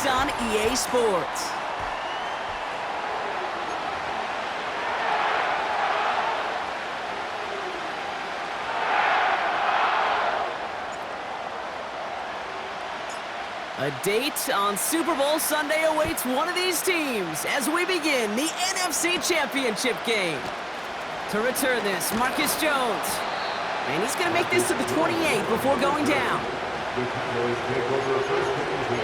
next on EA Sports. A date on Super Bowl Sunday awaits one of these teams as we begin the NFC Championship game. To return this, Marcus Jones. And he's going to make this to the 28 before going down. The Cowboys take over first and 10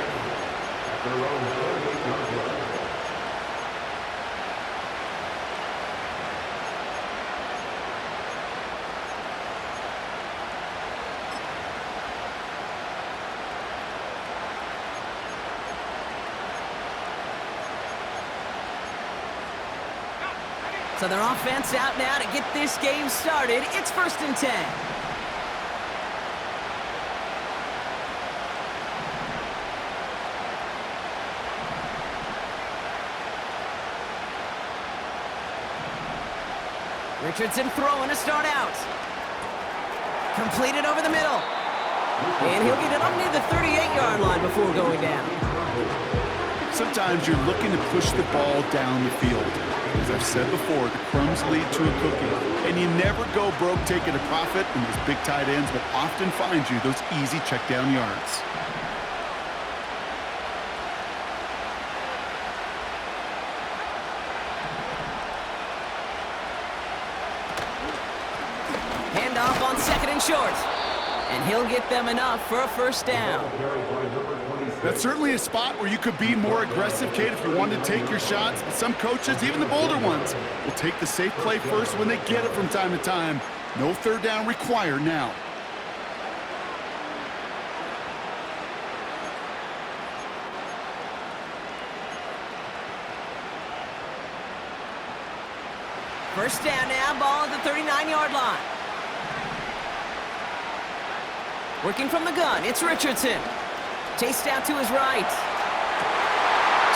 at their own 38-yard line. So their offense out now to get this game started. It's first and 10. Richardson throwing to start out. Completed over the middle. And he'll get it up near the 38-yard line before going down. Sometimes you're looking to push the ball down the field. As I've said before, the crumbs lead to a cookie. And you never go broke taking a profit, and those big tight ends will often find you those easy check down yards. Handoff on second and short. And he'll get them enough for a first down. That's certainly a spot where you could be more aggressive, Kate, if you wanted to take your shots. But some coaches, even the bolder ones, will take the safe play first when they get it from time to time. No third down required now. First down now, ball at the 39-yard line. Working from the gun, it's Richardson. Chased out to his right.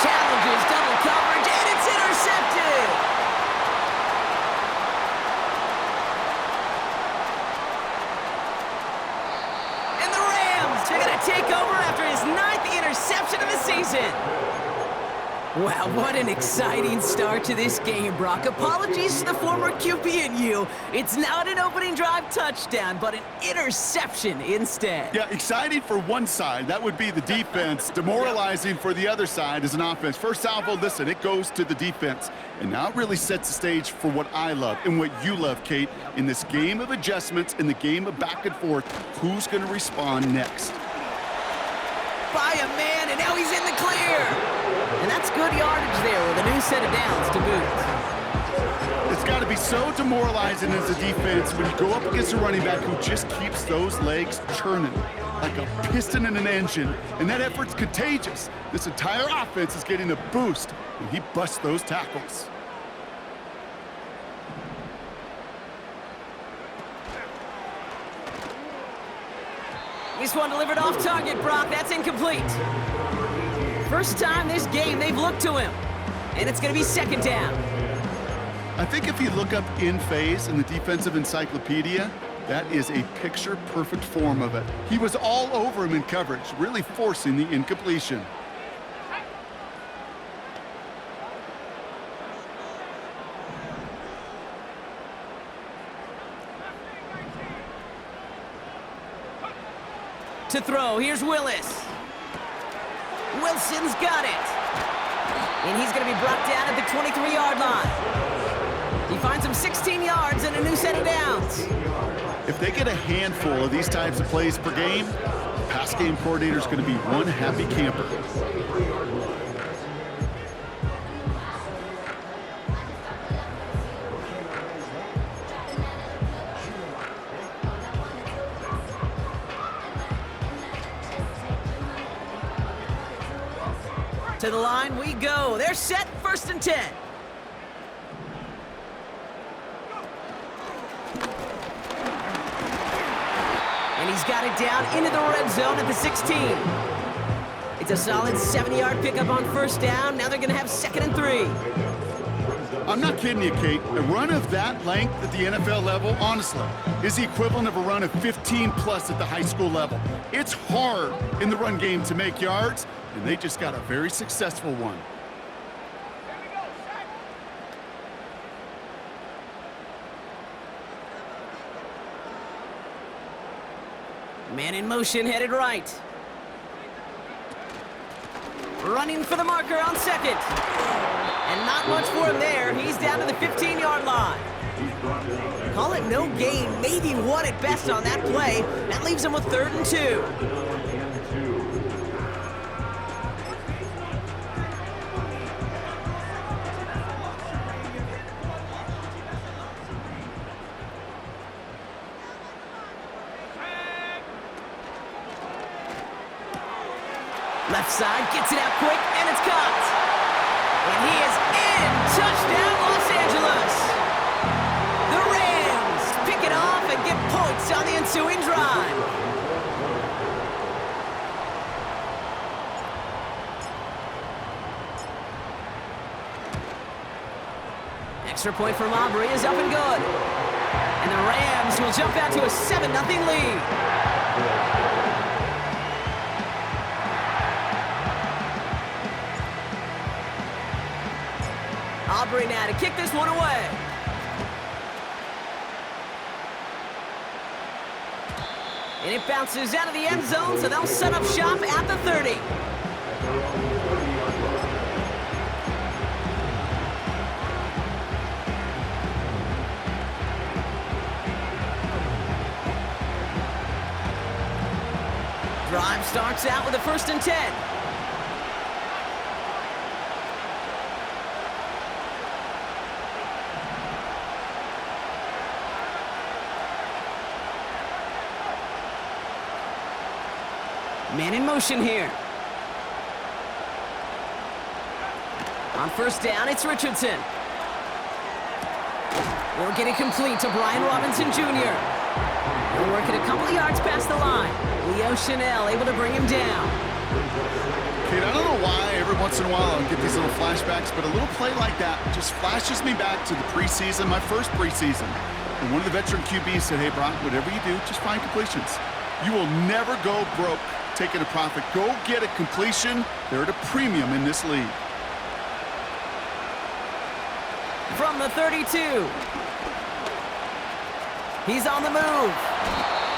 Challenges double coverage, and it's intercepted! And the Rams are going to take over after his 9th interception of the season. Wow, what an exciting start to this game, Brock. Apologies to the former QB and you. It's not an opening drive touchdown, but an interception instead. Yeah, exciting for one side. That would be the defense. Demoralizing for the other side as an offense. First salvo, listen, it goes to the defense. And now it really sets the stage for what I love and what you love, Kate. In this game of adjustments, in the game of back and forth, who's going to respond next? By a man, and now he's in the clear. And that's good yardage there with a new set of downs to boot. It's got to be so demoralizing as a defense when you go up against a running back who just keeps those legs churning like a piston in an engine. And that effort's contagious. This entire offense is getting a boost when he busts those tackles. This one delivered off target, Brock. That's incomplete. First time this game they've looked to him. And it's going to be second down. I think if you look up in phase in the defensive encyclopedia, that is a picture-perfect form of it. He was all over him in coverage, really forcing the incompletion. To throw, here's Willis. Wilson's got it. And he's going to be brought down at the 23-yard line. He finds him 16 yards and a new set of downs. If they get a handful of these types of plays per game, the pass game coordinator is going to be one happy camper. To the line we go. They're set, first and 10. And he's got it down into the red zone at the 16. It's a solid 70-yard pickup on first down. Now they're going to have second and 3. I'm not kidding you, Kate. A run of that length at the NFL level, honestly, is the equivalent of a run of 15+ at the high school level. It's hard in the run game to make yards, and they just got a very successful one. Man in motion, headed right. Running for the marker on second. And not much for him there. He's down to the 15-yard line. Call it no gain, maybe one at best on that play. That leaves him with 3rd and 2. Left side, gets it out quick, and it's caught. And he is in. Touchdown, Los Angeles. The Rams pick it off and get points on the ensuing drive. Extra point from Aubrey is up and good. And the Rams will jump out to a 7-0 lead. Aubrey now to kick this one away. And it bounces out of the end zone, so they'll set up shop at the 30. Drive starts out with a 1st and 10. Man in motion here. On 1st down, it's Richardson. We'll get it complete to Brian Robinson Jr. He'll work it a couple of yards past the line. Leo Chanel able to bring him down. Kate, I don't know why every once in a while I get these little flashbacks, but a little play like that just flashes me back to the preseason, my first preseason. And one of the veteran QBs said, hey, Brock, whatever you do, just find completions. You will never go broke taking a profit. Go get a completion. They're at a premium in this league. From the 32. He's on the move.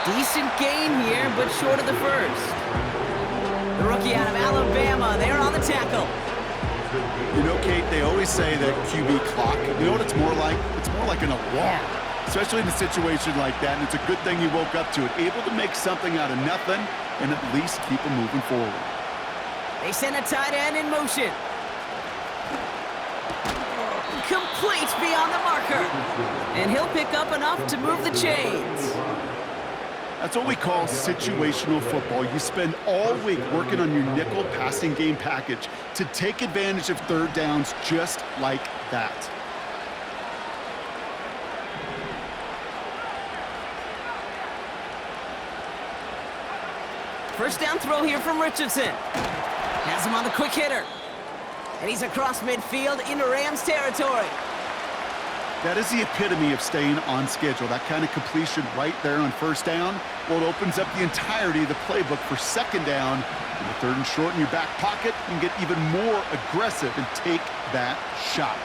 Decent gain here, but short of the 1st. The rookie out of Alabama, they're on the tackle. You know, Kate, they always say that QB clock, you know what it's more like? It's more like an alarm, especially in a situation like that, and it's a good thing he woke up to it, able to make something out of nothing and at least keep him moving forward. They send a tight end in motion. Complete beyond the marker. And he'll pick up enough to move the chains. That's what we call situational football. You spend all week working on your nickel passing game package to take advantage of 3rd downs just like that. First down throw here from Richardson. Has him on the quick hitter. And he's across midfield into Rams territory. That is the epitome of staying on schedule. That kind of completion right there on 1st down. Well, it opens up the entirety of the playbook for 2nd down. And the 3rd and short in your back pocket, you can get even more aggressive and take that shot.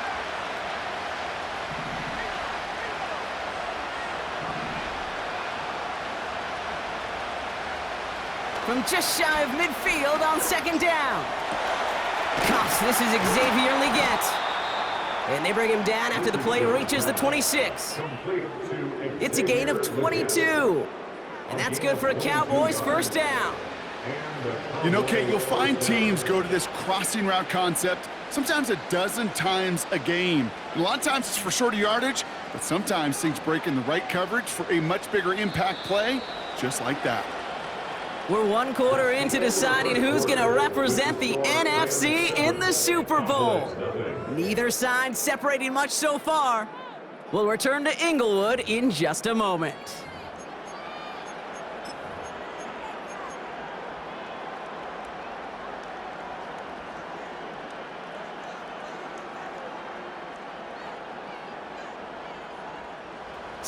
From just shy of midfield on 2nd down. Gosh, this is Xavier Leggett. And they bring him down after the play reaches the 26. It's a gain of 22. And that's good for a Cowboys 1st down. You know, Kate, you'll find teams go to this crossing route concept sometimes a dozen times a game. And a lot of times it's for shorter yardage, but sometimes things break in the right coverage for a much bigger impact play, just like that. We're 1 quarter into deciding who's going to represent the NFC in the Super Bowl. Neither side separating much so far. We'll return to Inglewood in just a moment.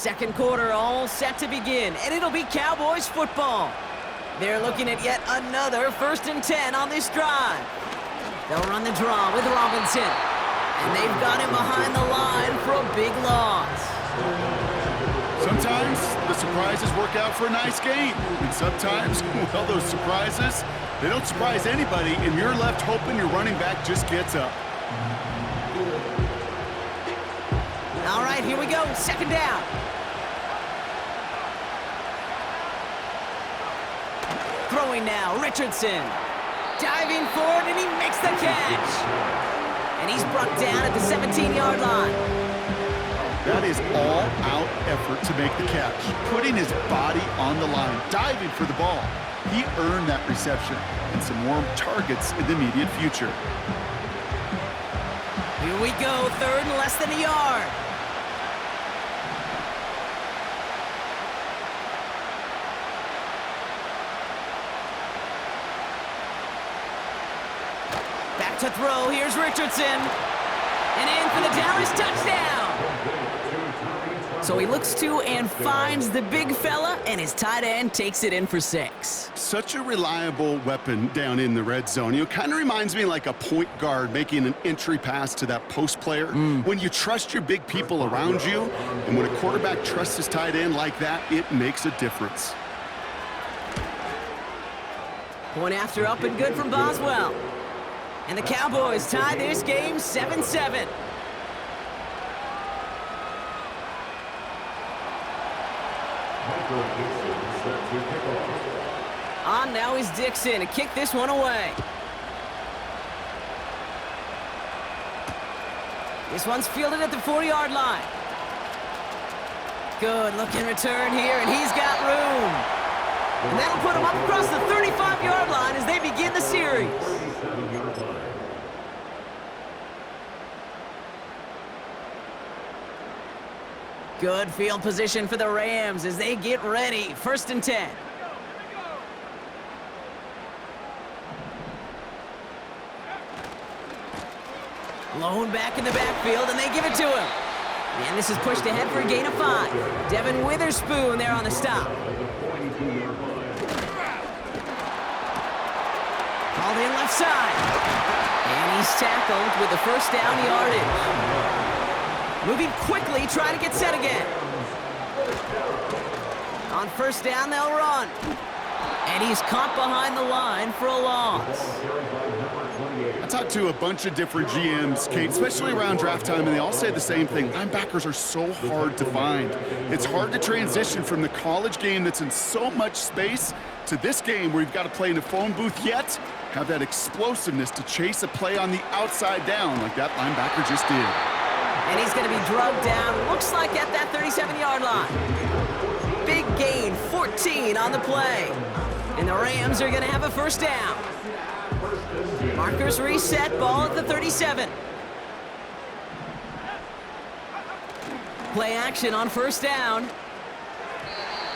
Second quarter all set to begin, and it'll be Cowboys football. They're looking at yet another 1st and 10 on this drive. They'll run the draw with Robinson, and they've got him behind the line for a big loss. Sometimes the surprises work out for a nice game, and sometimes, well, those surprises, they don't surprise anybody, and you're left hoping your running back just gets up. All right, here we go, 2nd down. Throwing now, Richardson. Diving forward, and he makes the catch. And he's brought down at the 17-yard line. That is all-out effort to make the catch, putting his body on the line, diving for the ball. He earned that reception and some more targets in the immediate future. Here we go, 3rd and less than a yard. Back to throw, here's Richardson. And in for the Dallas touchdown. So he looks to and finds the big fella, and his tight end takes it in for 6. Such a reliable weapon down in the red zone. You know, kind of reminds me like a point guard making an entry pass to that post player. When you trust your big people around you, and when a quarterback trusts his tight end like that, it makes a difference. Point after up and good from Boswell. And the Cowboys tie this game 7-7. On now is Dixon to kick this one away. This one's fielded at the 40-yard line. Good looking return here, and he's got room. And that'll put him up across the 35-yard line as they begin the series. Good field position for the Rams as they get ready. 1st and 10. Lone back in the backfield, and they give it to him. And this is pushed ahead for a gain of 5. Devin Witherspoon there on the stop. Called in left side. And he's tackled with the 1st down yardage. Moving quickly, trying to get set again. On 1st down, they'll run. And he's caught behind the line for a loss. I talked to a bunch of different GMs, Kate, especially around draft time, and they all say the same thing. Linebackers are so hard to find. It's hard to transition from the college game that's in so much space to this game where you've got to play in a phone booth, yet have that explosiveness to chase a play on the outside down like that linebacker just did. And he's going to be drugged down, looks like at that 37-yard line. Big gain, 14 on the play. And the Rams are going to have a 1st down. Markers reset, ball at the 37. Play action on 1st down.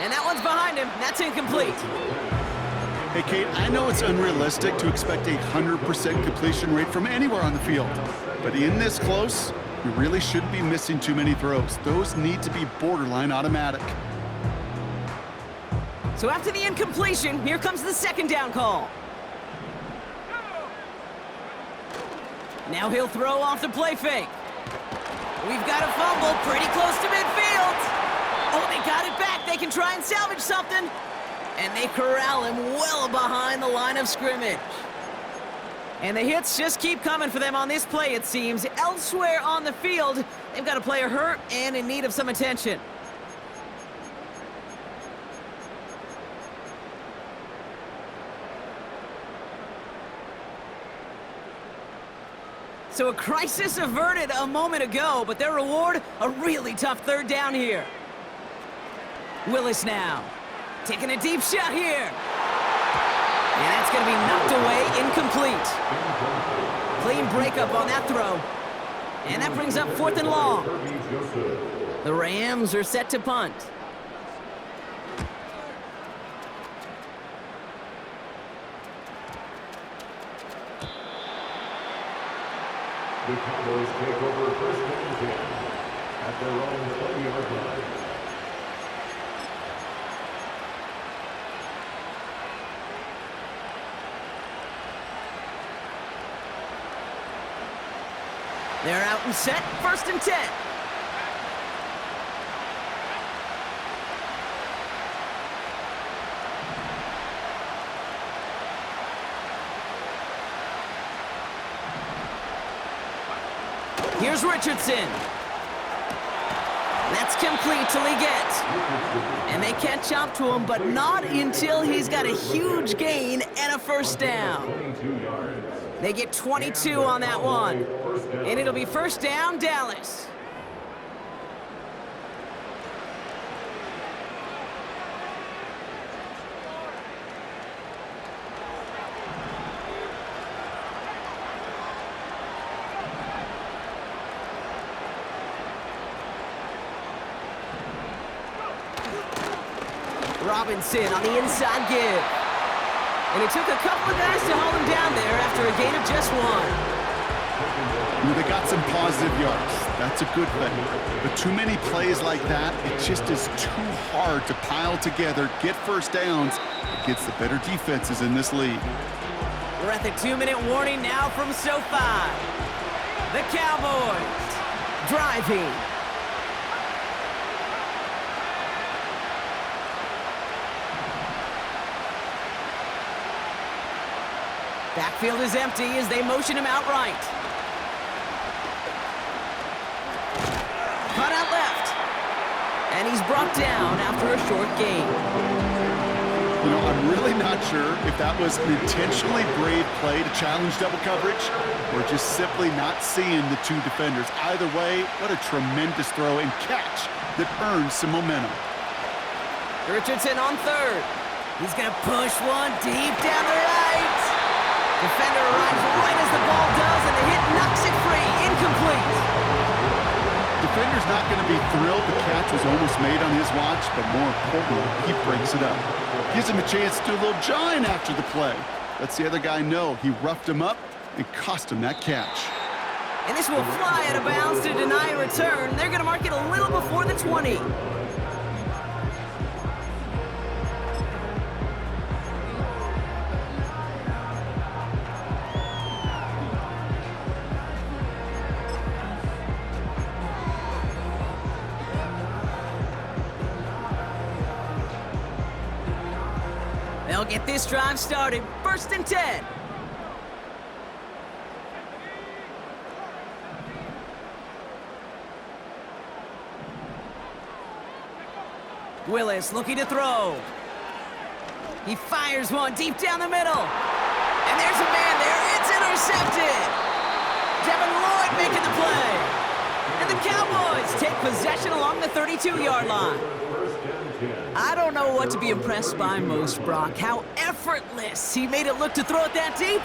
And that one's behind him. That's incomplete. Hey, Kate, I know it's unrealistic to expect a 100% completion rate from anywhere on the field. But in this close, you really shouldn't be missing too many throws. Those need to be borderline automatic. So after the incompletion, here comes the 2nd down call. Now he'll throw off the play fake. We've got a fumble pretty close to midfield. Oh, they got it back. They can try and salvage something. And they corral him well behind the line of scrimmage. And the hits just keep coming for them on this play, it seems. Elsewhere on the field, they've got a player hurt and in need of some attention. So a crisis averted a moment ago, but their reward, a really tough 3rd down here. Willis now, taking a deep shot here. And that's going to be knocked away, incomplete. Clean breakup on that throw. And that brings up 4th and long. The Rams are set to punt. The Cowboys take over 1st and 10 at their own 20-yard line. They're out and set, 1st and 10. Here's Richardson. That's complete till he gets. And they catch up to him, but not until he's got a huge gain and a 1st down. They get 22 on that one. And it'll be 1st down, Dallas. Robinson on the inside give. And it took a couple of guys to hold him down there after a gain of just 1. They got some positive yards. That's a good thing. But too many plays like that, it just is too hard to pile together, get 1st downs against the better defenses in this league. We're at the 2-minute warning now from SoFi. The Cowboys driving. Backfield is empty as they motion him out right. Cut out left. And he's brought down after a short gain. You know, I'm really not sure if that was an intentionally brave play to challenge double coverage or just simply not seeing the 2 defenders. Either way, what a tremendous throw and catch that earns some momentum. Richardson on 3rd. He's going to push one deep down the right. Defender arrives right as the ball does, and the hit knocks it free. Incomplete. Defender's not going to be thrilled the catch was almost made on his watch, but more importantly, he breaks it up. Gives him a chance to do a little jawing after the play. Lets the other guy know he roughed him up and cost him that catch. And this will fly out of bounds to deny a return. They're going to mark it a little before the 20. They'll get this drive started. 1st and 10. Willis looking to throw. He fires one deep down the middle. And there's a man there. It's intercepted. Devin Lloyd making the play. And the Cowboys take possession along the 32-yard line. I don't know what to be impressed by most, Brock. How effortless he made it look to throw it that deep,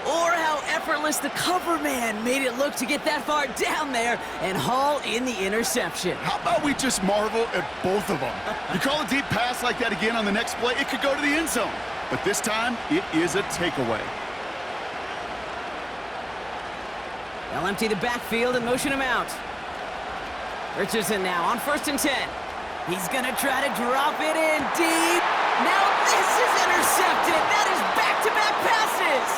or how effortless the cover man made it look to get that far down there and haul in the interception. How about we just marvel at both of them? You call a deep pass like that again on the next play, it could go to the end zone. But this time, it is a takeaway. They'll empty the backfield and motion him out. Richardson now on 1st and 10. He's gonna try to drop it in deep. Now this is intercepted. That is back-to-back passes.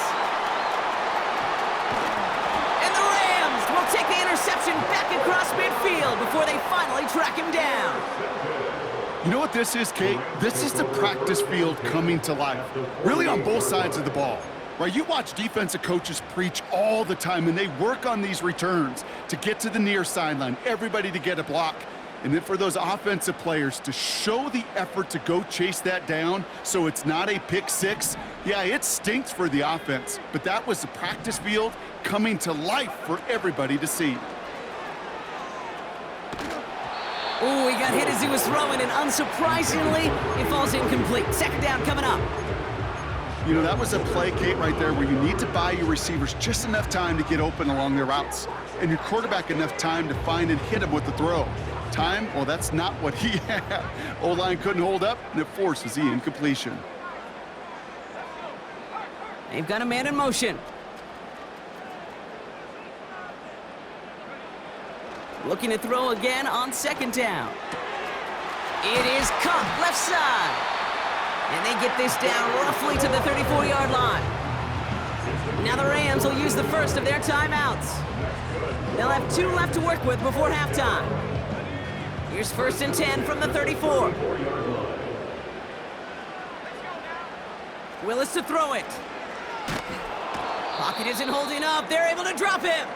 And the Rams will take the interception back across midfield before they finally track him down. You know what this is, Kate? This is the practice field coming to life, really on both sides of the ball. Right, you watch defensive coaches preach all the time, and they work on these returns to get to the near sideline, everybody to get a block. And then for those offensive players to show the effort to go chase that down so it's not a pick 6, yeah, it stinks for the offense. But that was the practice field coming to life for everybody to see. Ooh, he got hit as he was throwing, and unsurprisingly, it falls incomplete. 2nd down coming up. You know, that was a play, Kate, right there where you need to buy your receivers just enough time to get open along their routes, and your quarterback enough time to find and hit him with the throw. Time, well, that's not what he had. O-line couldn't hold up, and it forces the incompletion. They've got a man in motion. Looking to throw again on 2nd down. It is caught left side. And they get this down roughly to the 34-yard line. Now the Rams will use the first of their timeouts. They'll have 2 left to work with before halftime. Here's 1st and 10 from the 34. Willis to throw it. Pocket isn't holding up. They're able to drop him.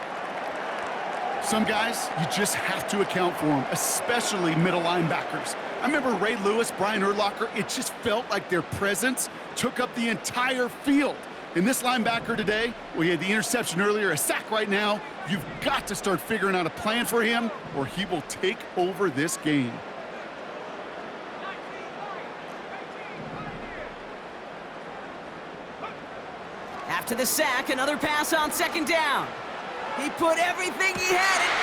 Some guys, you just have to account for them, especially middle linebackers. I remember Ray Lewis, Brian Urlacher, it just felt like their presence took up the entire field. And this linebacker today, well, he had the interception earlier, a sack right now. You've got to start figuring out a plan for him, or he will take over this game. After the sack, another pass on 2nd down. He put everything he had in.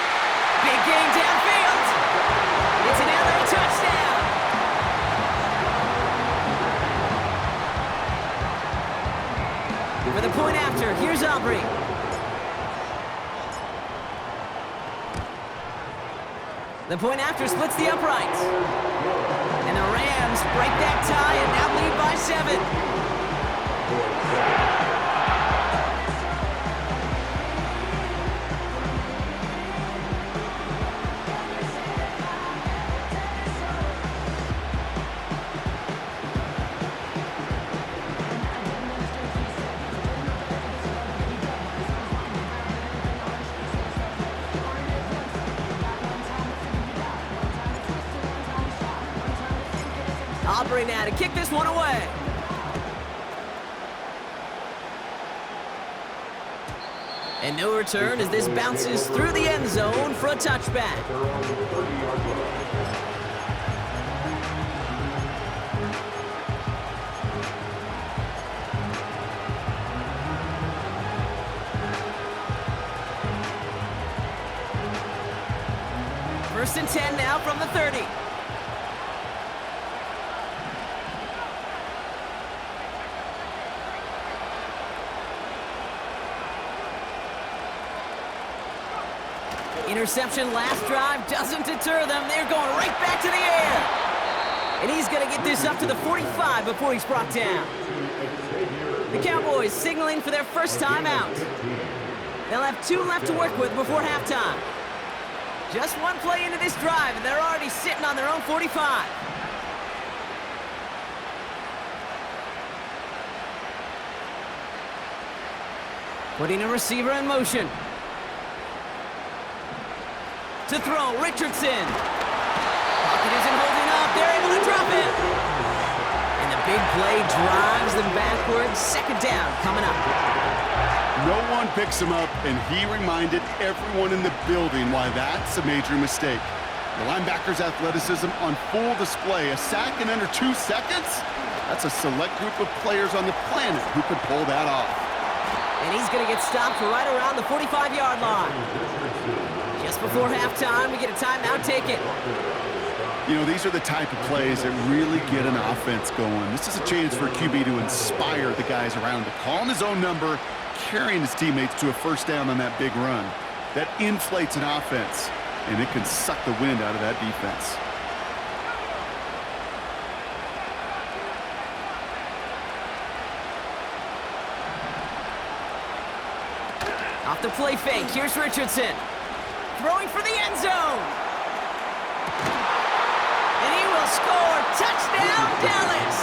Big gain downfield. It's an LA touchdown. For the point after, here's Aubrey. The point after splits the uprights. And the Rams break that tie and now lead by 7. Aubrey now to kick this one away. And no return as this bounces through the end zone for a touchback. First and 10 now from the 30. Interception last drive doesn't deter them. They're going right back to the air. And he's going to get this up to the 45 before he's brought down. The Cowboys signaling for their first time out. They'll have 2 left to work with before halftime. Just 1 play into this drive, and they're already sitting on their own 45. Putting a receiver in motion. To throw, Richardson. Pocket isn't holding up. They're able to drop it. And the big play drives them backwards. 2nd down coming up. No one picks him up, and he reminded everyone in the building why that's a major mistake. The linebacker's athleticism on full display. A sack in under 2 seconds? That's a select group of players on the planet who could pull that off. And he's going to get stopped right around the 45-yard line. Just before halftime, we get a timeout taken. You know, these are the type of plays that really get an offense going. This is a chance for a QB to inspire the guys around him. Calling his own number, carrying his teammates to a first down on that big run. That inflates an offense, and it can suck the wind out of that defense. Off the play fake, here's Richardson. Throwing for the end zone. And he will score. Touchdown, Dallas.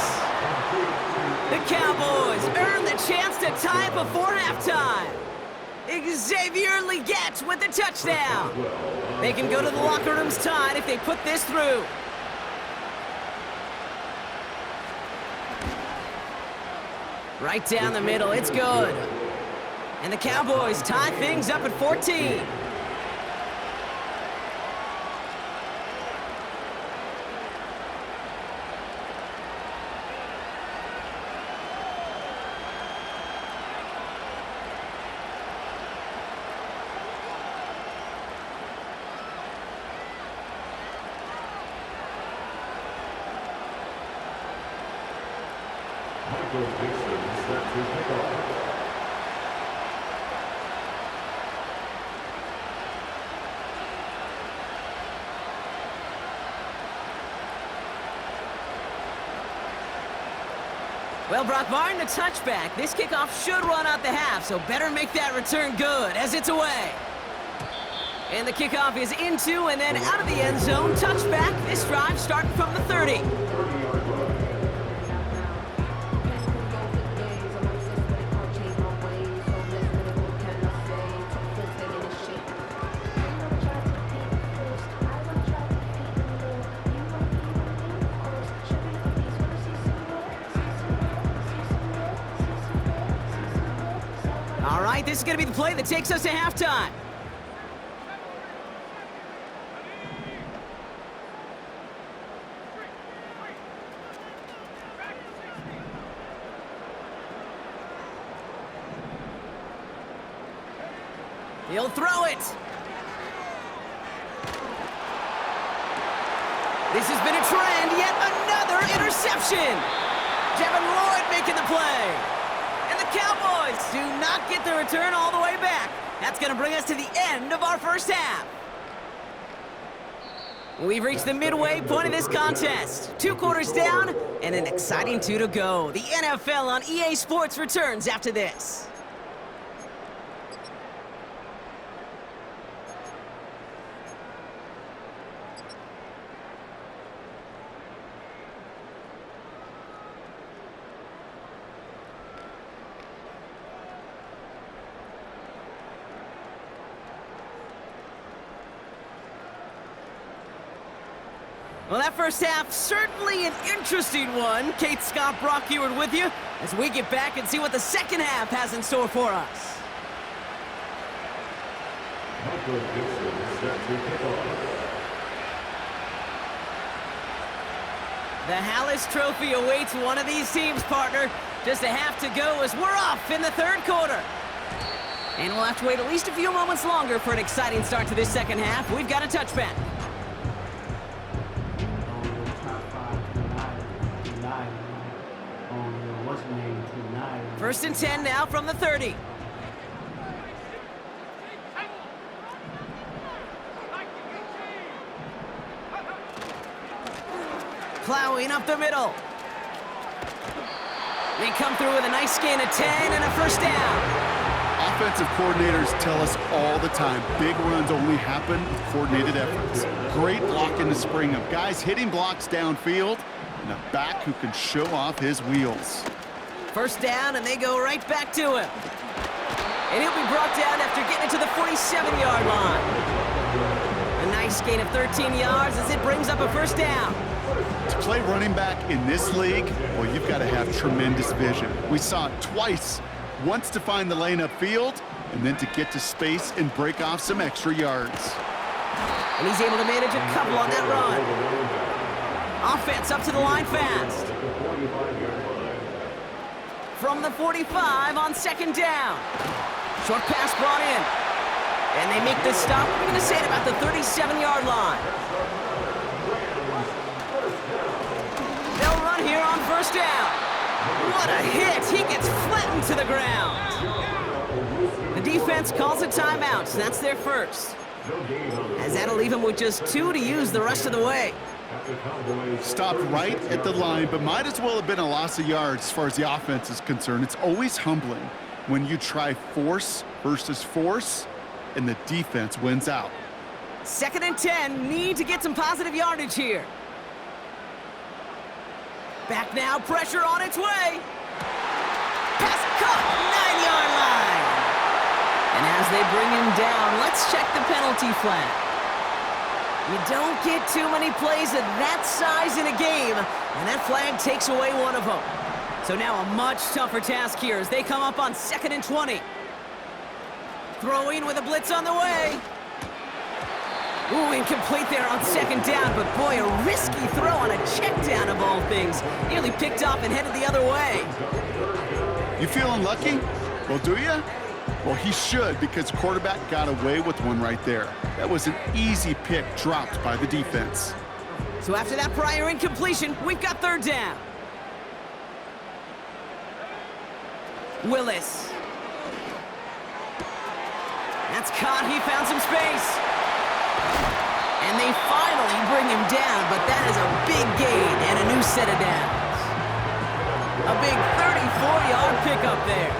The Cowboys earn the chance to tie it before halftime. Xavier Legette with the touchdown. They can go to the locker rooms tied if they put this through. Right down the middle, it's good. And the Cowboys tie things up at 14. Well, Brock, barring the touchback, this kickoff should run out the half, so better make that return good as it's away. And the kickoff is into and then out of the end zone. Touchback. This drive starting from the 30. All right, this is going to be the play that takes us to halftime. He'll throw it. This has been a trend, yet another interception. Devin Lloyd making the play. And the Cowboys do not get the return all the way back. That's going to bring us to the end of our first half. We've reached the midway point of this contest. 2 quarters down and an exciting 2 to go. The NFL on EA Sports returns after this. Well, that first half, certainly an interesting one. Kate, Scott, Brock Ewart with you as we get back and see what the second half has in store for us. The Hallis Trophy awaits one of these teams, partner. Just a half to go as we're off in the third quarter. And we'll have to wait at least a few moments longer for an exciting start to this second half. We've got a touchback. First and 10 now from the 30. Plowing up the middle. They come through with a nice gain of 10 and a first down. Offensive coordinators tell us all the time, big runs only happen with coordinated efforts. Great block in the spring of guys hitting blocks downfield and a back who can show off his wheels. First down, and they go right back to him. And he'll be brought down after getting it to the 47-yard line. A nice gain of 13 yards as it brings up a first down. To play running back in this league, well, you've got to have tremendous vision. We saw it twice. Once to find the lane upfield, and then to get to space and break off some extra yards. And he's able to manage a couple on that run. Offense up to the line fast. From the 45 on second down. Short pass brought in. And they make this stop, we're going to say it about the 37-yard line. They'll run here on first down. What a hit! He gets flattened to the ground. The defense calls a timeout, so that's their first. As that'll leave him with just 2 to use the rest of the way. Stopped right at the line, but might as well have been a loss of yards as far as the offense is concerned. It's always humbling when you try force versus force, and the defense wins out. Second and 10, need to get some positive yardage here. Back now, pressure on its way. Pass caught, 9-yard line. And as they bring him down, let's check the penalty flag. You don't get too many plays of that size in a game, and that flag takes away one of them. So now a much tougher task here as they come up on second and 20. Throwing with a blitz on the way. Ooh, incomplete there on second down, but boy, a risky throw on a check down of all things. Nearly picked off and headed the other way. You feeling lucky? Well, do you? Well, he should, because quarterback got away with one right there. That was an easy pick dropped by the defense. So after that prior incompletion, we've got third down. Willis. That's caught. He found some space. And they finally bring him down, but that is a big gain and a new set of downs. A big 34-yard pickup there.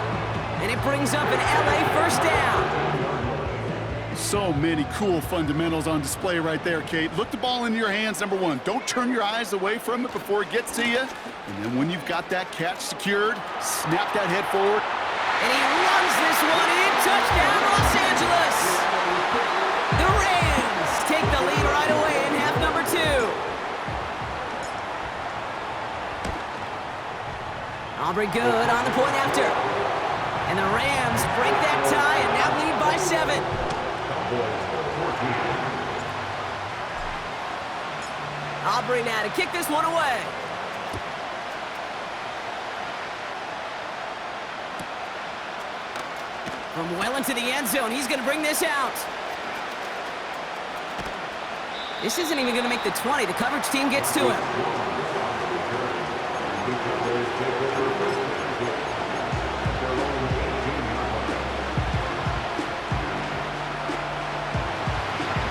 And it brings up an LA first down. So many cool fundamentals on display right there, Kate. Look the ball into your hands, number one. Don't turn your eyes away from it before it gets to you. And then when you've got that catch secured, snap that head forward. And he runs this one in. Touchdown, Los Angeles. The Rams take the lead right away in half number 2. Aubrey good on the point after. And the Rams break that tie and now lead by 7. Aubrey now to kick this one away. From well into the end zone, he's going to bring this out. This isn't even going to make the 20. The coverage team gets to him.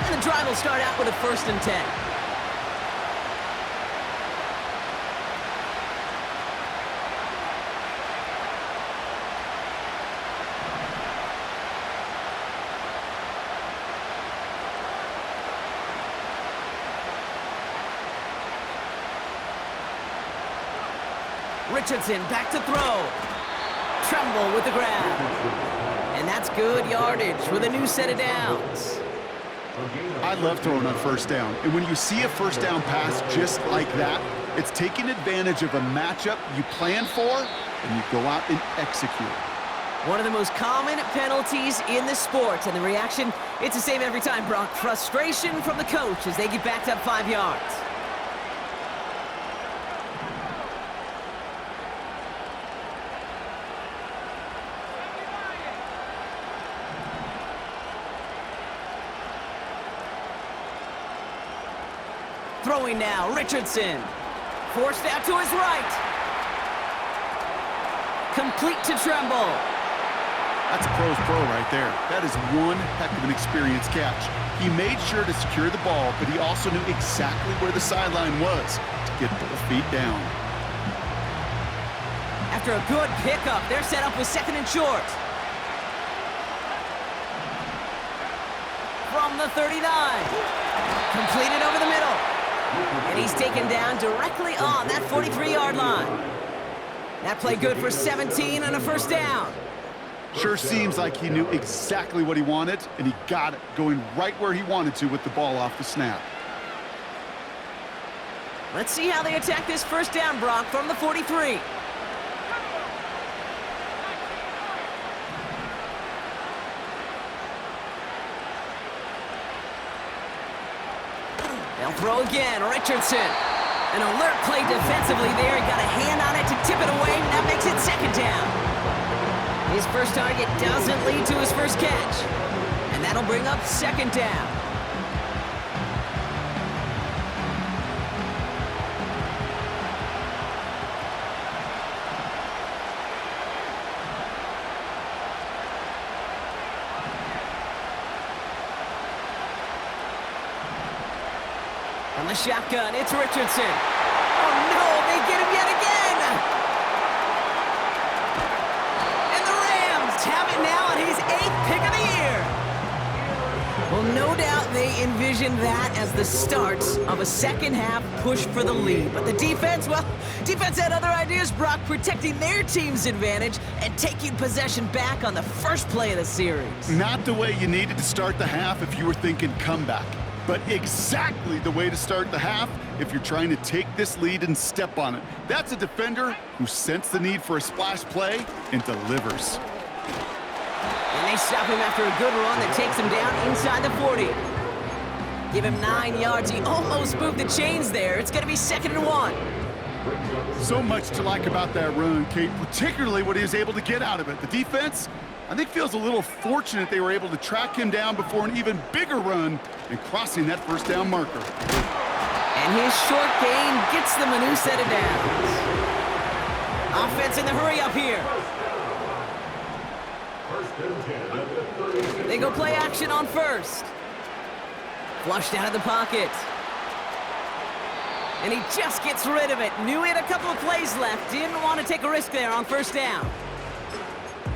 And the drive will start out with a 1st and 10. Richardson back to throw. Tremble with the grab. And that's good yardage with a new set of downs. I love throwing on 1st down. And when you see a 1st down pass just like that, it's taking advantage of a matchup you plan for, and you go out and execute. One of the most common penalties in the sport, and the reaction, it's the same every time, Brock. Frustration from the coach as they get backed up 5 yards. Throwing now, Richardson. Forced out to his right. Complete to Tremble. That's a pro's pro right there. That is one heck of an experienced catch. He made sure to secure the ball, but he also knew exactly where the sideline was to get both feet down. After a good pickup, they're set up with 2nd and short. From the 39. Completed over the middle. And he's taken down directly on that 43-yard line. That play good for 17 and a 1st down. Sure seems like he knew exactly what he wanted, and he got it, going right where he wanted to with the ball off the snap. Let's see how they attack this 1st down, Brock, from the 43. They'll throw again, Richardson. An alert play defensively there. He got a hand on it to tip it away, and that makes it 2nd down. His first target doesn't lead to his first catch. And that'll bring up 2nd down. From the shotgun, it's Richardson. Oh no, they get him yet again! And the Rams have it now on his 8th pick of the year. Well, no doubt they envisioned that as the start of a 2nd half push for the lead. But the defense, well, defense had other ideas, Brock, protecting their team's advantage and taking possession back on the first play of the series. Not the way you needed to start the half if you were thinking comeback, but exactly the way to start the half if you're trying to take this lead and step on it. That's a defender who sensed the need for a splash play and delivers. And they stop him after a good run that takes him down inside the 40. Give him 9 yards. He almost moved the chains there. It's going to be 2nd and 1. So much to like about that run, Kate, particularly what he was able to get out of it. The defense, I think, feels a little fortunate they were able to track him down before an even bigger run and crossing that 1st down marker. And his short gain gets them a new set of downs. Offense in the hurry up here. They go play action on 1st. Flushed out of the pocket. And he just gets rid of it. Knew he had a couple of plays left. Didn't want to take a risk there on first down.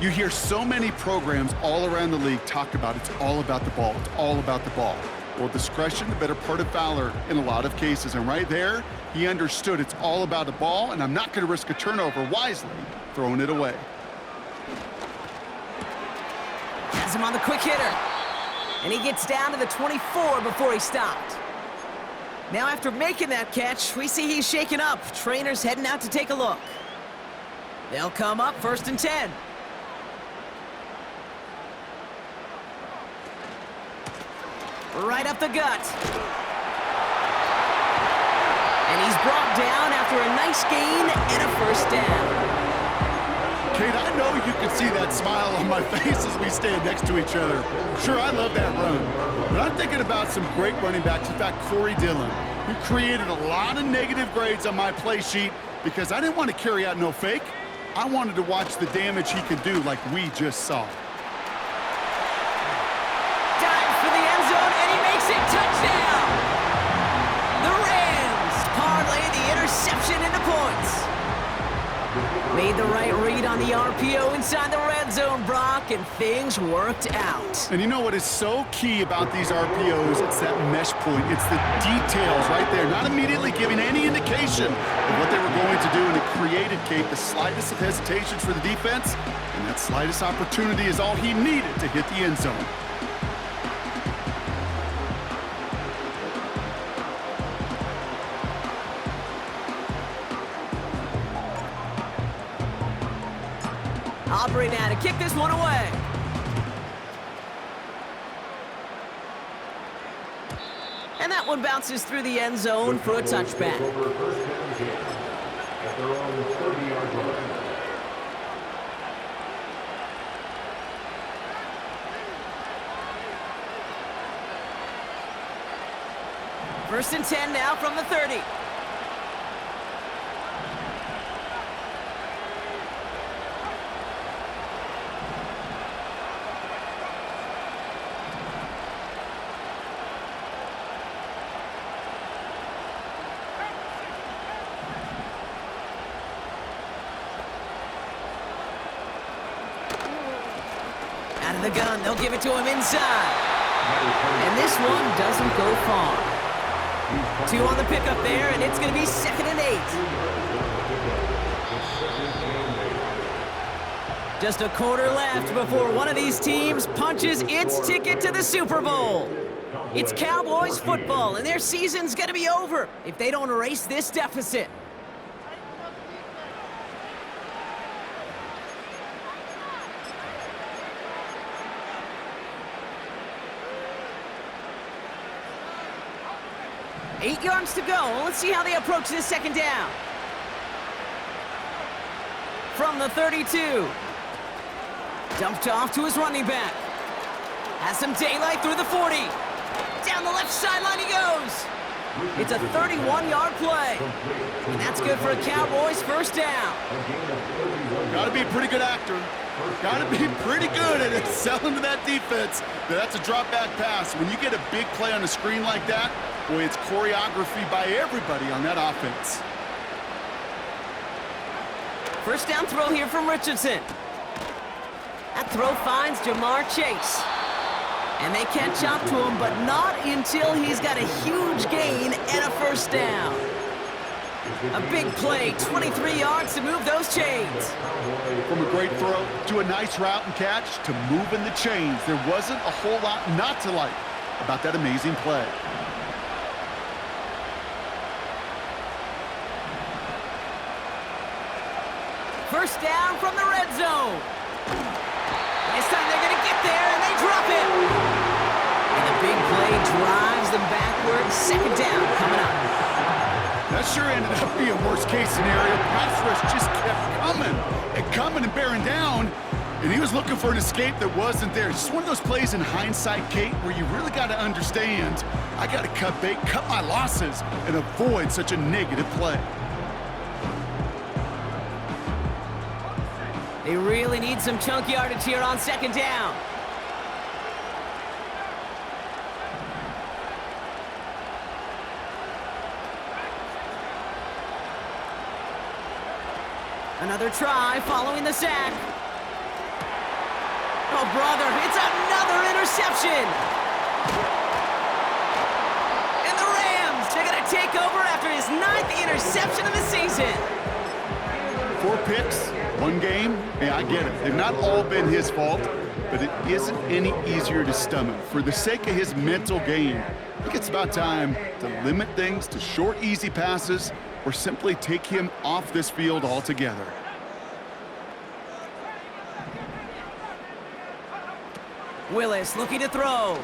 You hear so many programs all around the league talk about it's all about the ball. It's all about the ball. Well, discretion, the better part of valor in a lot of cases. And right there, he understood it's all about the ball, and I'm not going to risk a turnover wisely, throwing it away. Has him on the quick hitter. And he gets down to the 24 before he stopped. Now after making that catch, we see he's shaken up. Trainer's heading out to take a look. They'll come up 1st and 10. Right up the gut. And he's brought down after a nice gain and a first down. Kate, I know you can see that smile on my face as we stand next to each other. Sure, I love that run. But I'm thinking about some great running backs. In fact, Corey Dillon, who created a lot of negative grades on my play sheet because I didn't want to carry out no fake. I wanted to watch the damage he could do like we just saw. Dives for the end zone, and he makes it. Touchdown! The Rams parlay the interception into points. Made the right read on the RPO inside the red zone, Brock, and things worked out. And you know what is so key about these RPOs? It's that mesh point. It's the details right there, not immediately giving any indication of what they were going to do, and it created, Kate, the slightest of hesitations for the defense, and that slightest opportunity is all he needed to hit the end zone. Aubrey now to kick this one away. And that one bounces through the end zone for a touchback. At their own 30-yard line. First and 10 now from the 30. Out of the gun, they'll give it to him inside. And this one doesn't go far. 2 on the pickup there, and it's going to be 2nd and 8. Just a quarter left before one of these teams punches its ticket to the Super Bowl. It's Cowboys football, and their season's going to be over if they don't erase this deficit. Eight yards to go. Let's see how they approach this second down. From the 32. Dumped off to his running back. Has some daylight through the 40. Down the left sideline he goes. It's a 31-yard play. And that's good for a Cowboys first down. Got to be a pretty good actor. Got to be pretty good at selling to that defense. That's a drop back pass. When you get a big play on the screen like that, boy, it's choreography by everybody on that offense. First down throw here from Richardson. That throw finds Jamar Chase. And they catch up to him, but not until he's got a huge gain and a first down. A big play, 23 yards to move those chains. From a great throw to a nice route and catch to moving the chains, there wasn't a whole lot not to like about that amazing play. First down from the red zone. This time they're going to get there, and they drop it. And the big play drives them backwards. Second down coming up. That sure ended up being worst-case scenario. Pass rush just kept coming and bearing down, and he was looking for an escape that wasn't there. It's just one of those plays in hindsight, Kate, where you really got to understand, I got to cut bait, cut my losses, and avoid such a negative play. They really need some chunk yardage here on second down. Another try following the sack. Oh, brother, it's another interception. And the Rams are going to take over after his 9th interception of the season. 4 picks, 1 game. Hey, I get it. They've not all been his fault, but it isn't any easier to stomach. For the sake of his mental game, I think it's about time to limit things to short, easy passes or simply take him off this field altogether. Willis looking to throw.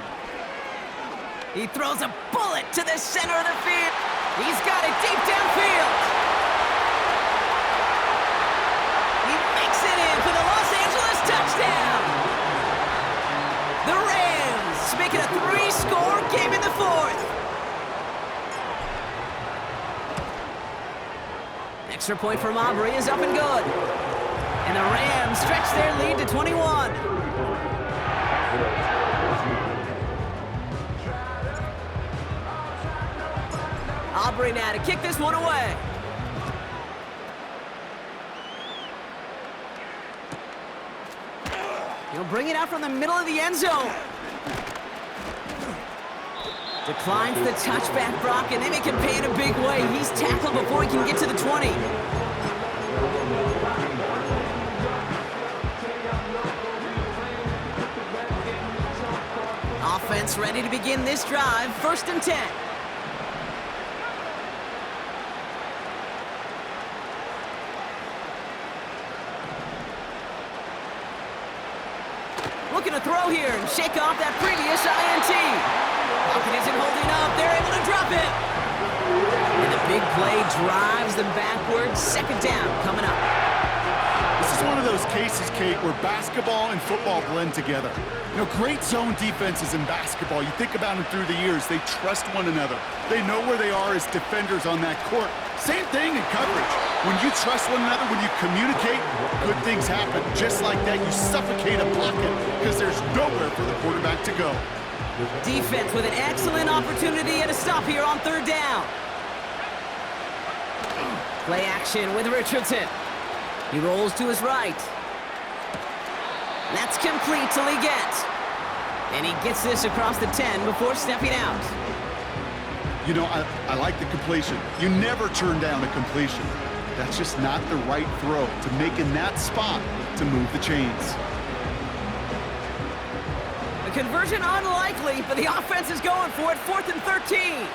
He throws a bullet to the center of the field. He's got it deep downfield. He makes it in for the Los Angeles touchdown. The Rams make it a 3-score game in the 4th. Extra point from Aubrey is up and good. And the Rams stretch their lead to 21. Aubrey now to kick this one away. He'll bring it out from the middle of the end zone. Declines the touchback, Brock, and they make him pay in a big way. He's tackled before he can get to the 20. Offense ready to begin this drive. 1st and 10. Looking to throw here and shake off that previous INT. Pocket isn't holding up. They're able to drop it. And the big play drives them backwards. 2nd down coming up. This is one of those cases, Kate, where basketball and football blend together. You know, great zone defenses in basketball. You think about them through the years. They trust one another. They know where they are as defenders on that court. Same thing in coverage. When you trust one another, when you communicate, good things happen. Just like that, you suffocate a pocket because there's nowhere for the quarterback to go. Defense with an excellent opportunity and a stop here on 3rd down. Play action with Richardson. He rolls to his right. That's complete till he gets. And he gets this across the 10 before stepping out. You know, I like the completion. You never turn down a completion. That's just not the right throw to make in that spot to move the chains. The conversion unlikely, but the offense is going for it. 4th and 13.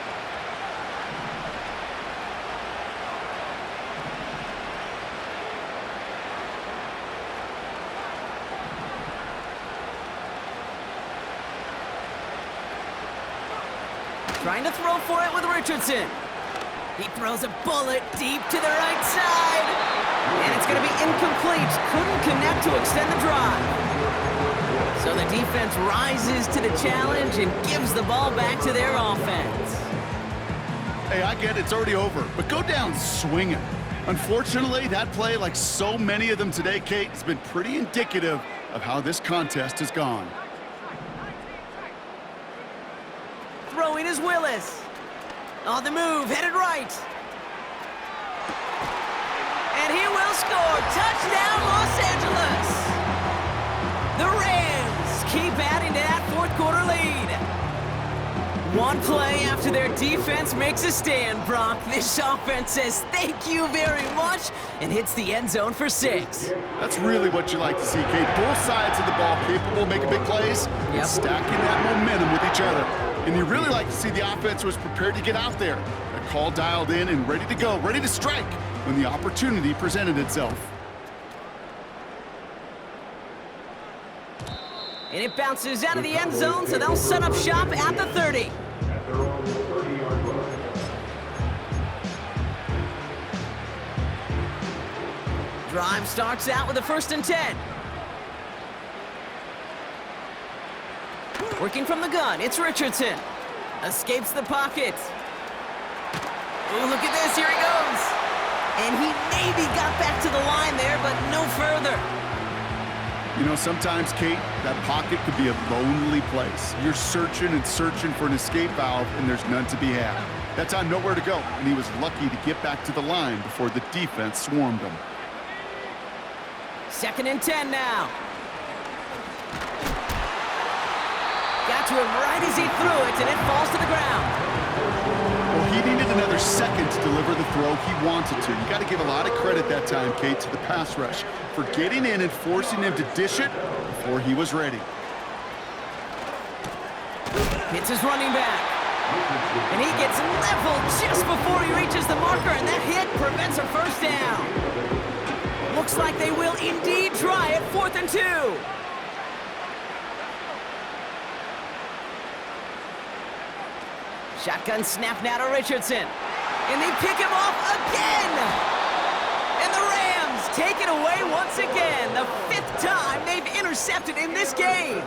Trying to throw for it with Richardson. He throws a bullet deep to the right side. And it's going to be incomplete. Couldn't connect to extend the drive. So the defense rises to the challenge and gives the ball back to their offense. Hey, I get it, it's already over, but go down swinging. Unfortunately, that play, like so many of them today, Kate, has been pretty indicative of how this contest has gone. Throwing is Willis. On the move, headed right. And he will score. Touchdown, Los Angeles. The Rams keep adding to that 4th quarter lead. One play after their defense makes a stand, Brock. This offense says thank you very much and hits the end zone for 6. That's really what you like to see, Kate. Both sides of the ball capable of making big plays and stacking that momentum with each other. And you really like to see the offense was prepared to get out there. A call dialed in and ready to go, ready to strike when the opportunity presented itself. And it bounces out of the end zone, so they'll set up shop at the 30. Drive starts out with a 1st and 10. Working from the gun, it's Richardson. Escapes the pocket. Oh, look at this, here he goes. And he maybe got back to the line there, but no further. You know, sometimes, Kate, that pocket could be a lonely place. You're searching and searching for an escape valve, and there's none to be had. That time, nowhere to go, and he was lucky to get back to the line before the defense swarmed him. 2nd and 10 now. Got to him right as he threw it, and it falls to the ground. Well, he needed another second to deliver the throw he wanted to. You got to give a lot of credit that time, Kate, to the pass rush for getting in and forcing him to dish it before he was ready. Hits his running back. And he gets leveled just before he reaches the marker, and that hit prevents a first down. Looks like they will indeed try it, 4th and 2. Shotgun snap now to Richardson. And they pick him off again! And the Rams take it away once again. The 5th time they've intercepted in this game.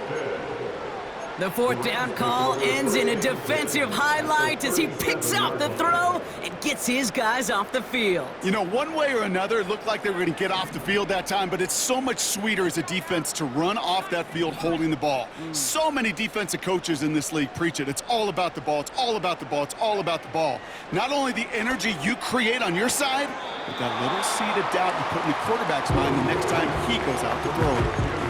The 4th down call ends in a defensive highlight as he picks up the throw and gets his guys off the field. You know, one way or another, it looked like they were going to get off the field that time, but it's so much sweeter as a defense to run off that field holding the ball. So many defensive coaches in this league preach it. It's all about the ball. It's all about the ball. It's all about the ball. Not only the energy you create on your side, but that little seed of doubt you put in the quarterback's mind the next time he goes out to throw it.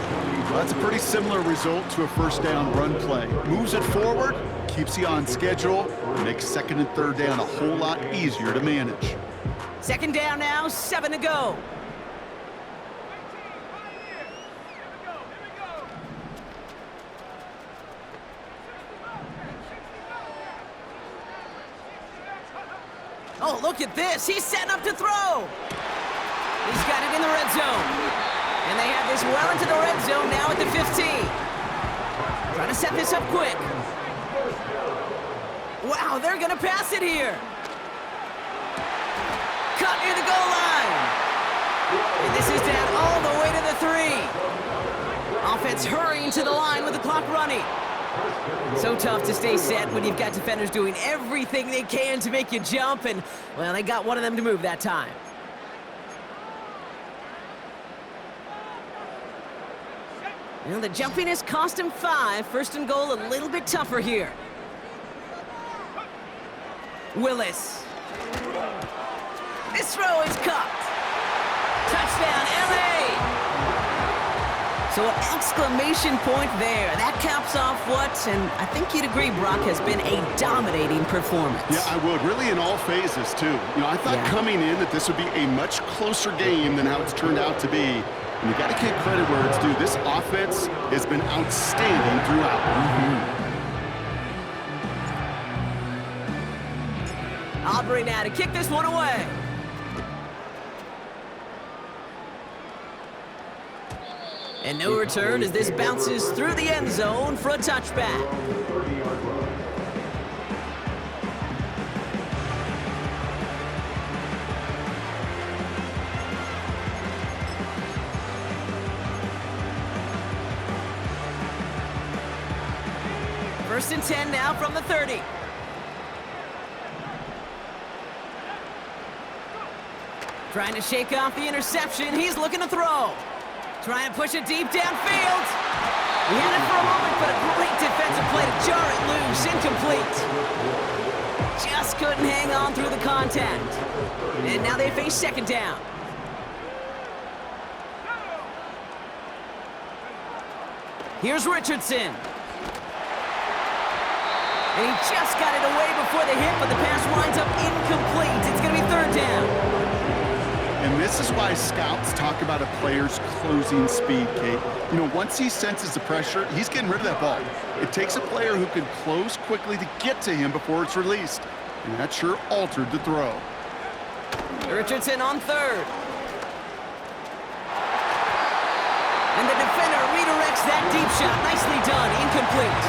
Well, that's a pretty similar result to a first down run play. Moves it forward, keeps you on schedule, and makes 2nd and 3rd down a whole lot easier to manage. 2nd down now, 7 to go. Oh, look at this. He's setting up to throw. He's got it in the red zone. And they have this well into the red zone now at the 15. Trying to set this up quick. Wow, they're going to pass it here. Cut near the goal line. And this is down all the way to the 3. Offense hurrying to the line with the clock running. So tough to stay set when you've got defenders doing everything they can to make you jump. And, well, they got one of them to move that time. You know, the jumpiness cost him 5. 1st and goal, a little bit tougher here. Willis. This throw is caught. Touchdown, LA! So an exclamation point there. That caps off what, and I think you'd agree, Brock, has been a dominating performance. Yeah, I would. Really in all phases, too. You know, I thought coming in that this would be a much closer game than how it's turned out to be. And you got to give credit where it's due. This offense has been outstanding throughout. Aubrey now to kick this one away. And no return as this bounces through the end zone for a touchback. First and 10 now from the 30. Trying to shake off the interception. He's looking to throw. Trying to push it deep downfield. He had it for a moment, but a great defensive play to jar it loose. Incomplete. Just couldn't hang on through the contact. And now they face 2nd down. Here's Richardson. And he just got it away before the hit, but the pass winds up incomplete. It's going to be 3rd down. And this is why scouts talk about a player's closing speed, Kate. You know, once he senses the pressure, he's getting rid of that ball. It takes a player who can close quickly to get to him before it's released. And that sure altered the throw. Richardson on 3rd. And the defender redirects that deep shot. Nicely done. Incomplete.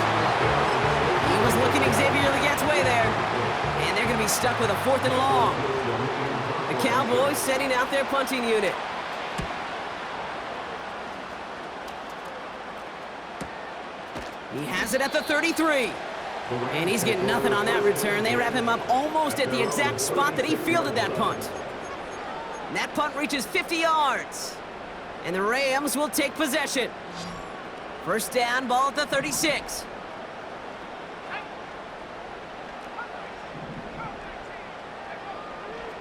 He was looking Xavier Legette's way there. And they're going to be stuck with a 4th and long. The Cowboys sending out their punting unit. He has it at the 33. And he's getting nothing on that return. They wrap him up almost at the exact spot that he fielded that punt. And that punt reaches 50 yards. And the Rams will take possession. First down, ball at the 36.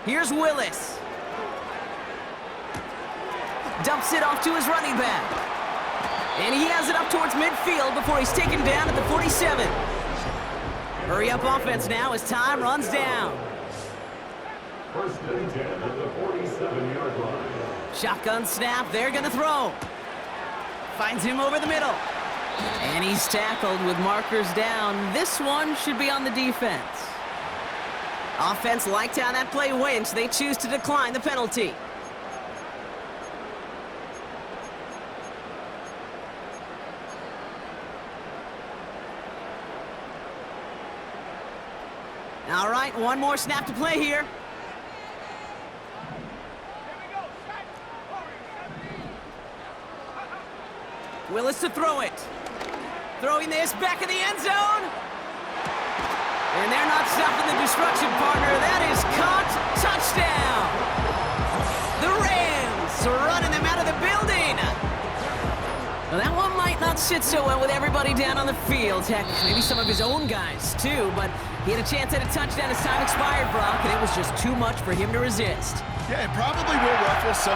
Here's Willis. dumps it off to his running back. And he has it up towards midfield before he's taken down at the 47. Hurry up offense now as time runs down. First and 10 at the 47-yard line. Shotgun snap, they're gonna throw. Finds him over the middle. And he's tackled with markers down. This one should be on the defense. Offense liked how that play went, so they choose to decline the penalty. All right, one more snap to play here. Willis to throw it. Throwing this back in the end zone. And they're not stopping the destruction, partner. That is caught. Touchdown. The Rams are running them out of the building. Well, that one might not sit so well with everybody down on the field. Heck, maybe some of his own guys, too. But he had a chance at a touchdown as time expired, Brock, and it was just too much for him to resist. Yeah, it probably will ruffle some